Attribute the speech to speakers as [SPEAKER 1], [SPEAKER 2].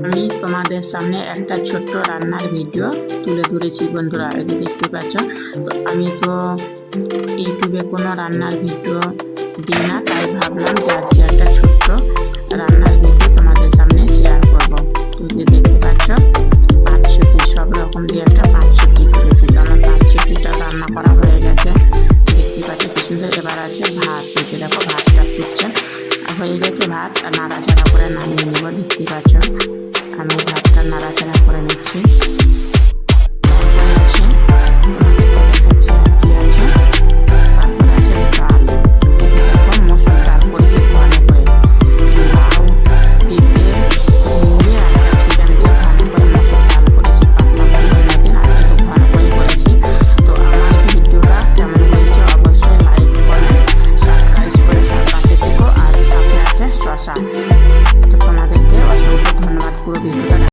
[SPEAKER 1] আমি তোমাদের সামনে একটা ছোট্ট রান্নার ভিডিও তুলে ধরেছি বন্ধুরা, এই যে দেখতে পাচ্ছ। তো আমি তো ইউটিউবে কোনো রান্নার ভিডিও দিই না, তাই ভাবলাম যে আজকে একটা ছোট্ট রান্নার ভিডিও তোমাদের সামনে শেয়ার করব। তো যে দেখতে পাচ্ছ পাঁচশুটি, সব রকম দিয়ে একটা পাঁচশুটি করেছি। তো আমার পাঁচশুটিটা রান্না করা হয়ে গেছে, দেখতে পাচ্ছ কি সুন্দর। এবার আছে ভাত, দেখে দেখো ভাতটা ফুটছে, হয়ে গেছে ভাত। আর নাড়াচাড়া করে নামিয়ে নেব, দেখতে পাচ্ছ। আমি ভাতটা নাড়াচাড়া